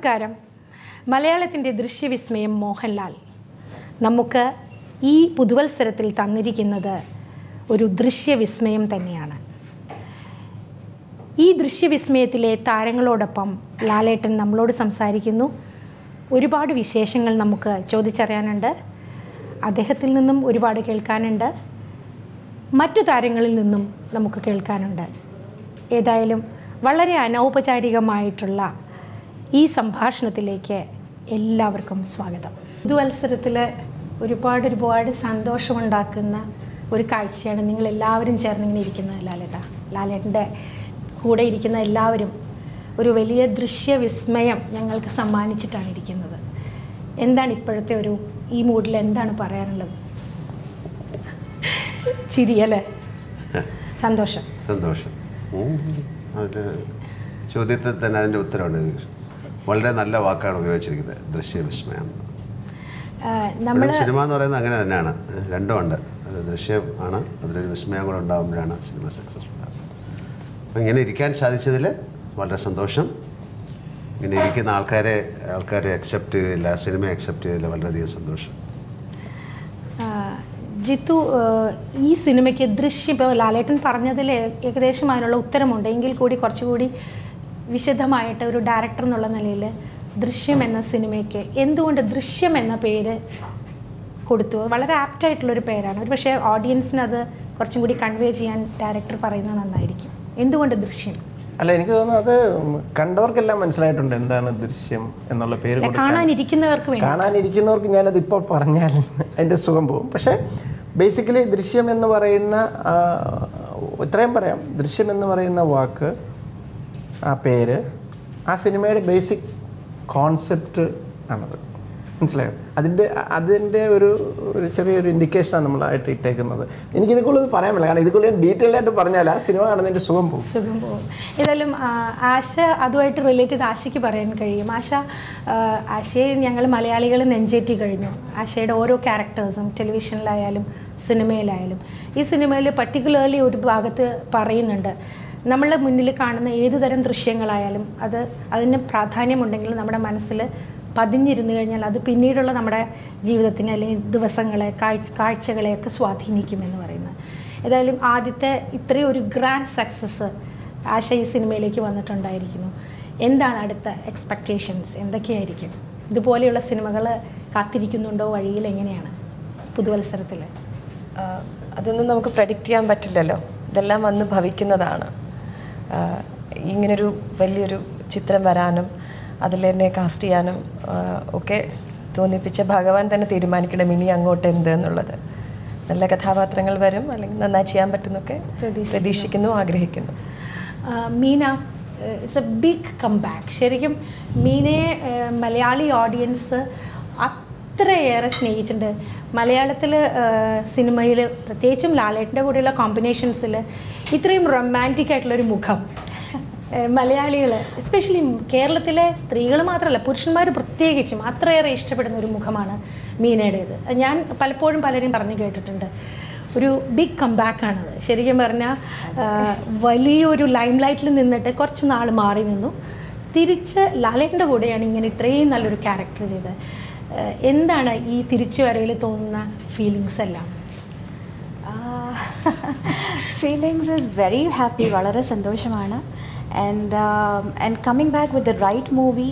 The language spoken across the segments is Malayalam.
നമസ്കാരം. മലയാളത്തിൻ്റെ ദൃശ്യവിസ്മയം മോഹൻലാൽ നമുക്ക് ഈ പുതുവത്സരത്തിൽ തന്നിരിക്കുന്നത് ഒരു ദൃശ്യവിസ്മയം തന്നെയാണ്. ഈ ദൃശ്യവിസ്മയത്തിലെ താരങ്ങളോടൊപ്പം ലാലേട്ടൻ നമ്മളോട് സംസാരിക്കുന്നു. ഒരുപാട് വിശേഷങ്ങൾ നമുക്ക് ചോദിച്ചറിയാനുണ്ട്. അദ്ദേഹത്തിൽ നിന്നും ഒരുപാട് കേൾക്കാനുണ്ട്. മറ്റു താരങ്ങളിൽ നിന്നും നമുക്ക് കേൾക്കാനുണ്ട്. ഏതായാലും വളരെ അനൗപചാരികമായിട്ടുള്ള ഈ സംഭാഷണത്തിലേക്ക് എല്ലാവർക്കും സ്വാഗതം. പുതുവത്സരത്തിൽ ഒരുപാട് സന്തോഷമുണ്ടാക്കുന്ന ഒരു കാഴ്ചയാണ് നിങ്ങളെല്ലാവരും ചേർന്നിങ്ങനെ ഇരിക്കുന്നത്. ലാലേട്ടൻ്റെ കൂടെ ഇരിക്കുന്ന എല്ലാവരും ഒരു വലിയ ദൃശ്യവിസ്മയം ഞങ്ങൾക്ക് സമ്മാനിച്ചിട്ടാണ് ഇരിക്കുന്നത്. എന്താണ് ഇപ്പോഴത്തെ ഈ മൂഡിൽ എന്താണ് പറയാനുള്ളത്? ചിരിയല്ലേ? സന്തോഷം. അതിൻ്റെ ചോദ്യത്തിൽ തന്നെ അതിൻ്റെ ഉത്തരവുണ്ട്. വളരെ നല്ല വാക്കാണ് ഉപയോഗിച്ചിരിക്കുന്നത്, ദൃശ്യവിസ്മയം. സിനിമ എന്ന് പറയുന്നത് അങ്ങനെ തന്നെയാണ്, രണ്ടുമുണ്ട്. അത് ദൃശ്യം ആണ്, അതിലൊരു വിസ്മയം കൂടെ ഉണ്ടാകുമ്പോഴാണ് സിനിമ സക്സസ്ഫുൾ ആകുന്നത്. അപ്പം ഇങ്ങനെ ഇരിക്കാൻ സാധിച്ചതിൽ വളരെ സന്തോഷം. ഇങ്ങനെ ഇരിക്കുന്ന ആൾക്കാരെ അക്സെപ്റ്റ് ചെയ്തില്ല, സിനിമയെ അക്സെപ്റ്റ് ചെയ്തില്ല, വളരെയധികം സന്തോഷം. ജിത്തു, ഈ സിനിമയ്ക്ക് ദൃശ്യം, ഇപ്പോൾ ലാലേട്ടൻ പറഞ്ഞതിൽ ഏകദേശം അതിനുള്ള ഉത്തരമുണ്ട്. എങ്കിൽ കൂടി കുറച്ചുകൂടി വിശദമായിട്ട് ഒരു ഡയറക്ടർ എന്നുള്ള നിലയിൽ ദൃശ്യം എന്ന സിനിമയ്ക്ക് എന്തുകൊണ്ട് ദൃശ്യം എന്ന പേര് കൊടുത്തു? വളരെ ആപ്റ്റായിട്ടുള്ളൊരു പേരാണ്. ഒരു പക്ഷേ ഓഡിയൻസിന് അത് കുറച്ചും കൂടി കൺവേ ചെയ്യാൻ ഡയറക്ടർ പറയുന്നത് നന്നായിരിക്കും. എന്തുകൊണ്ട് ദൃശ്യം? അല്ല, എനിക്ക് തോന്നുന്നു അത് കണ്ടവർക്കെല്ലാം മനസ്സിലായിട്ടുണ്ട് എന്താണ് ദൃശ്യം എന്നുള്ള പേര്. കാണാനിരിക്കുന്നവർക്ക് ഞാനത് ഇപ്പോൾ പറഞ്ഞാൽ അതിൻ്റെ സുഖം പോകും. പക്ഷേ ബേസിക്കലി ദൃശ്യം എന്ന് പറയുന്ന ഇത്രയും പറയാം, ദൃശ്യം എന്ന് പറയുന്ന വാക്ക്, ആ പേര്, ആ സിനിമയുടെ ബേസിക് കോൺസെപ്റ്റ് ആണത്. മനസ്സിലായോ? അതിൻ്റെ ഒരു ചെറിയൊരു ഇൻഡിക്കേഷനാണ് നമ്മളായിട്ട് ഇട്ടേക്കുന്നത്. എനിക്കിത് കൂടുതൽ പറയാൻ പറ്റില്ല, കാരണം ഇത് കൂടുതൽ ഡീറ്റെയിൽ ആയിട്ട് പറഞ്ഞാൽ ആ സിനിമ കാണുന്നതിൻ്റെ സുഖം പോകും. ഏതായാലും ആശ അതുമായിട്ട് റിലേറ്റ് ചെയ്ത് ആശയ്ക്ക് പറയാൻ കഴിയും. ആശയെ ഞങ്ങൾ മലയാളികൾ നെഞ്ചേറ്റി കഴിഞ്ഞു. ആശയുടെ ഓരോ ക്യാരക്ടേഴ്സും ടെലിവിഷനിലായാലും സിനിമയിലായാലും. ഈ സിനിമയിൽ പർട്ടിക്കുലർലി ഒരു ഭാഗത്ത് പറയുന്നുണ്ട്, നമ്മളുടെ മുന്നിൽ കാണുന്ന ഏതു തരം ദൃശ്യങ്ങളായാലും അതിന് പ്രാധാന്യമുണ്ടെങ്കിൽ നമ്മുടെ മനസ്സിൽ പതിഞ്ഞിരുന്നു കഴിഞ്ഞാൽ അത് പിന്നീടുള്ള നമ്മുടെ ജീവിതത്തിനെ അല്ലെങ്കിൽ ദിവസങ്ങളെ കാഴ്ചകളെയൊക്കെ സ്വാധീനിക്കുമെന്ന് പറയുന്നത്. ഏതായാലും ആദ്യത്തെ ഇത്രയും ഒരു ഗ്രാൻഡ് സക്സസ് ആശ ഈ സിനിമയിലേക്ക് വന്നിട്ടുണ്ടായിരിക്കുന്നു. എന്താണ് അടുത്ത എക്സ്പെക്റ്റേഷൻസ്? എന്തൊക്കെയായിരിക്കും? ഇതുപോലെയുള്ള സിനിമകൾ കാത്തിരിക്കുന്നുണ്ടോ വഴിയിൽ? എങ്ങനെയാണ് പുതുവത്സരത്തിൽ? അതൊന്നും നമുക്ക് പ്രെഡിക്റ്റ് ചെയ്യാൻ പറ്റില്ലല്ലോ. ഇതെല്ലാം വന്ന് ഭവിക്കുന്നതാണ്. ഇങ്ങനൊരു വലിയൊരു ചിത്രം വരാനും അതിൽ എന്നെ കാസ്റ്റ് ചെയ്യാനും ഒക്കെ തോന്നിപ്പിച്ച ഭഗവാൻ തന്നെ തീരുമാനിക്കണം ഇനി അങ്ങോട്ട് എന്ത് എന്നുള്ളത്. നല്ല കഥാപാത്രങ്ങൾ വരും, അല്ലെങ്കിൽ നന്നായി ചെയ്യാൻ പറ്റുന്നൊക്കെ പ്രതീക്ഷിക്കുന്നു, ആഗ്രഹിക്കുന്നു. Meena, it's a big comeback. ശരിക്കും മീനയെ മലയാളി ഓഡിയൻസ് അത്രയേറെ സ്നേഹിച്ചിട്ടുണ്ട്. മലയാളത്തിൽ സിനിമയിൽ പ്രത്യേകിച്ചും ലാലേട്ടൻ്റെ കൂടെയുള്ള കോമ്പിനേഷൻസിൽ ഇത്രയും റൊമാൻറ്റിക് ആയിട്ടുള്ളൊരു മുഖം മലയാളികൾ, എസ്പെഷ്യലി കേരളത്തിലെ സ്ത്രീകൾ മാത്രമല്ല പുരുഷന്മാർ പ്രത്യേകിച്ചും അത്രയേറെ ഇഷ്ടപ്പെടുന്ന ഒരു മുഖമാണ് മീനയുടേത്. ഞാൻ പലപ്പോഴും പലരും പറഞ്ഞു കേട്ടിട്ടുണ്ട്. ഒരു ബിഗ് കംബാക്കാണത്. ശരിക്കും പറഞ്ഞാൽ വലിയൊരു ലൈം ലൈറ്റിൽ നിന്നിട്ട് കുറച്ച് നാൾ മാറി നിന്നു, തിരിച്ച് ലാലേട്ടൻ്റെ കൂടെയാണ് ഇങ്ങനെ ഇത്രയും നല്ലൊരു ക്യാരക്ടർ ചെയ്തത്. എന്താണ് ഈ തിരിച്ചു വരവിൽ തോന്നുന്ന ഫീലിങ്സ് എല്ലാം? ഫീലിങ്സ് ഈസ് വെരി ഹാപ്പി, വളരെ സന്തോഷമാണ്. And coming back with the right movie,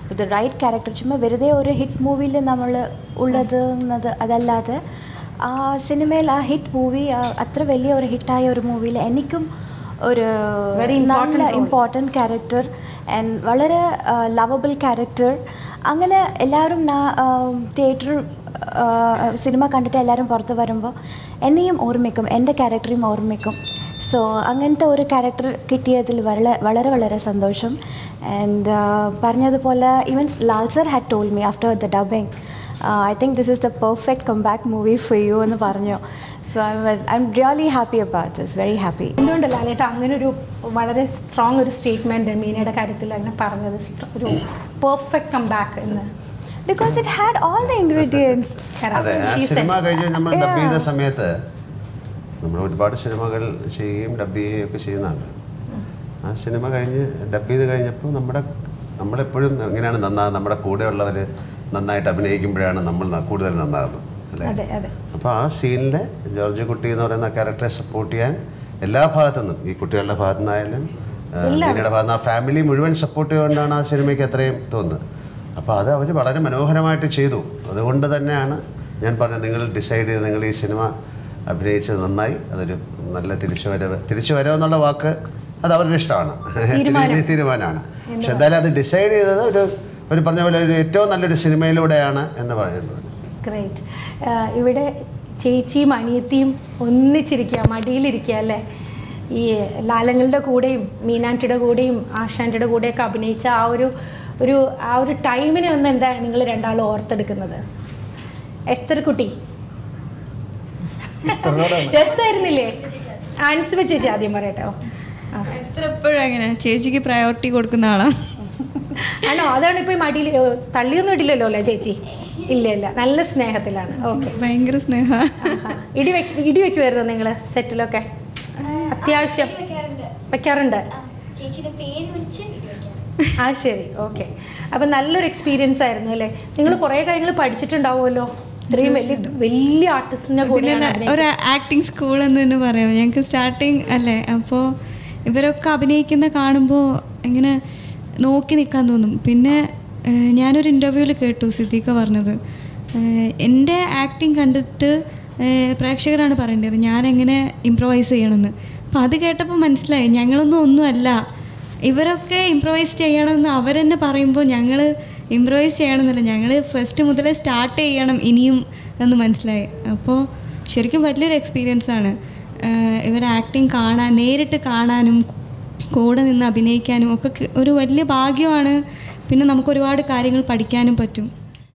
with the right character. ചുമ്മാ വെറുതെ ഒരു ഹിറ്റ് മൂവിയിൽ നമ്മൾ ഉള്ളത് അതല്ലാതെ ആ സിനിമയിൽ ആ ഹിറ്റ് മൂവി, അത്ര വലിയ ഒരു ഹിറ്റായ ഒരു മൂവിയിൽ എനിക്കും ഒരു നല്ല ഇമ്പോർട്ടൻറ്റ് ക്യാരക്ടർ ആൻഡ് വളരെ ലവബിൾ ക്യാരക്ടർ. അങ്ങനെ എല്ലാവരും തിയേറ്റർ സിനിമ കണ്ടിട്ട് എല്ലാവരും പുറത്ത് വരുമ്പോൾ എന്നെയും ഓർമ്മിക്കും, എൻ്റെ ക്യാരക്ടറെയും ഓർമ്മിക്കും. സോ അങ്ങനത്തെ ഒരു ക്യാരക്ടർ കിട്ടിയതിൽ വളരെ വളരെ സന്തോഷം. ആൻഡ് പറഞ്ഞതുപോലെ even Lal sir had told me after the dubbing, I think this is the perfect comeback movie for you എന്ന് പറഞ്ഞു. So I am really happy about this, very happy. എന്തുകൊണ്ട് ലാലേട്ട അങ്ങനെ ഒരു വളരെ സ്ട്രോങ് ഒരു സ്റ്റേറ്റ്മെൻറ്റ് മീനയുടെ കാര്യത്തിൽ അങ്ങനെ പറഞ്ഞത്, ഒരു പെർഫെക്റ്റ് കം ബാക്ക് എന്ന്? Because it had all the ingredients. അതെ, ആ സിനിമ കഴിഞ്ഞ് നമ്മൾ ഡബ് ചെയ്ത സമയത്ത് നമ്മൾ ഒരുപാട് സിനിമകൾ ചെയ്യുകയും ഡബ് ചെയ്യുകയും ഒക്കെ ചെയ്യുന്നുണ്ട്. ആ സിനിമ കഴിഞ്ഞ് ഡബ് ചെയ്ത് കഴിഞ്ഞപ്പോൾ നമ്മുടെ നമ്മളെപ്പോഴും എങ്ങനെയാണ് നമ്മുടെ കൂടെയുള്ളവർ നന്നായിട്ട് അഭിനയിക്കുമ്പോഴാണ് നമ്മൾ കൂടുതൽ നന്നാകുന്നത് അല്ലേ? അപ്പോൾ ആ സീനിൽ ജോർജ് കുട്ടി എന്ന് പറയുന്ന ക്യാരക്ടറെ സപ്പോർട്ട് ചെയ്യാൻ എല്ലാ ഭാഗത്തു നിന്നും, ഈ കുട്ടികളുടെ ഭാഗത്തു നിന്നായാലും മീനയുടെ ഭാഗത്ത് നിന്ന്, ആ ഫാമിലി മുഴുവൻ സപ്പോർട്ട് ചെയ്തുകൊണ്ടാണ് ആ സിനിമയ്ക്ക് അത്രയും തോന്നുന്നത്. അപ്പോൾ അത് അവർ വളരെ മനോഹരമായിട്ട് ചെയ്തു. അതുകൊണ്ട് തന്നെയാണ് ഞാൻ പറഞ്ഞത്, നിങ്ങൾ ഡിസൈഡ് ചെയ്ത് നിങ്ങൾ ഈ സിനിമ അഭിനയിച്ചത് നന്നായി, അതൊരു നല്ല തിരിച്ചുവരവെന്നുള്ള വാക്ക് അത് അവരുടെ ഇഷ്ടമാണ്, തീരുമാനമാണ്. പക്ഷെ എന്തായാലും അത് ഡിസൈഡ് ചെയ്തത് ഒരു പറഞ്ഞ പോലെ ഒരു ഏറ്റവും നല്ലൊരു സിനിമയിലൂടെയാണ് എന്ന് പറയുന്നത്. ഗ്രേറ്റ്. ഇവിടെ ചേച്ചിയും അനിയത്തിയും ഒന്നിച്ചിരിക്കുക, മടിയിലിരിക്കുക അല്ലേ? ഈ ലാലങ്ങളുടെ കൂടെയും മീനാൻറ്റിയുടെ കൂടെയും ആശാൻറ്റിയുടെ കൂടെയൊക്കെ അഭിനയിച്ച ആ ഒരു ടൈമിനെ ഒന്ന് എന്താ നിങ്ങൾ രണ്ടാളും ഓർത്തെടുക്കുന്നത്? എസ്തർ കുട്ടി രസമായിരുന്നില്ലേ? ആൻസിബ ചേച്ചി ആദ്യം പറയട്ടോ. എസ്തർ എപ്പോഴും അങ്ങനെ ചേച്ചിക്ക് പ്രയോറിറ്റി കൊടുക്കുന്ന ആളാണ്. ആണോ? അതാണ് ഇപ്പോൾ മടിയിൽ തള്ളിയൊന്നും ഇടില്ലല്ലോ അല്ലേ ചേച്ചി? ഇല്ല, നല്ല സ്നേഹത്തിലാണ്. ഓക്കെ, ഭയങ്കര സ്നേഹ. ഇടി വെക്കുമായിരുന്നു നിങ്ങൾ സെറ്റിലൊക്കെ? അത്യാവശ്യം വെക്കാറുണ്ട്. ആ ശരി, ഓക്കെ. അപ്പം നല്ലൊരു എക്സ്പീരിയൻസ് ആയിരുന്നു അല്ലേ? നിങ്ങൾ കുറേ കാര്യങ്ങൾ പഠിച്ചിട്ടുണ്ടാവുമല്ലോ, ഇത്രയും വലിയ ആർട്ടിസ്റ്റിൻ്റെ കൂടെ. ഒരു ആക്ടിങ് സ്കൂൾ എന്ന് തന്നെ പറയാം ഞങ്ങൾക്ക്, സ്റ്റാർട്ടിങ് അല്ലേ? അപ്പോൾ ഇവരൊക്കെ അഭിനയിക്കുന്ന കാണുമ്പോൾ ഇങ്ങനെ നോക്കി നിൽക്കാൻ തോന്നും. പിന്നെ ഞാനൊരു ഇൻ്റർവ്യൂവിൽ കേട്ടു സിദ്ദീഖ പറഞ്ഞത്, എൻ്റെ ആക്ടിങ് കണ്ടിട്ട് പ്രേക്ഷകരാണ് പറയേണ്ടത് ഞാനെങ്ങനെ ഇംപ്രവൈസ് ചെയ്യണമെന്ന്. അപ്പോൾ അത് കേട്ടപ്പോൾ മനസ്സിലായി ഒന്നുമല്ല, ഇവരൊക്കെ ഇംപ്രവൈസ് ചെയ്യണമെന്ന് അവരെന്നെ പറയുമ്പോൾ ഞങ്ങൾ ഇംപ്രവൈസ് ചെയ്യണമെന്നല്ല, ഞങ്ങൾ ഫസ്റ്റ് മുതലേ സ്റ്റാർട്ട് ചെയ്യണം ഇനിയും എന്ന് മനസ്സിലായി. അപ്പോൾ ശരിക്കും വലിയൊരു എക്സ്പീരിയൻസാണ് ഇവർ ആക്ടിങ് നേരിട്ട് കാണാനും കൂടെ നിന്ന് അഭിനയിക്കാനും ഒക്കെ ഒരു വലിയ ഭാഗ്യമാണ്. പിന്നെ നമുക്ക് ഒരുപാട് കാര്യങ്ങൾ പഠിക്കാനും പറ്റും.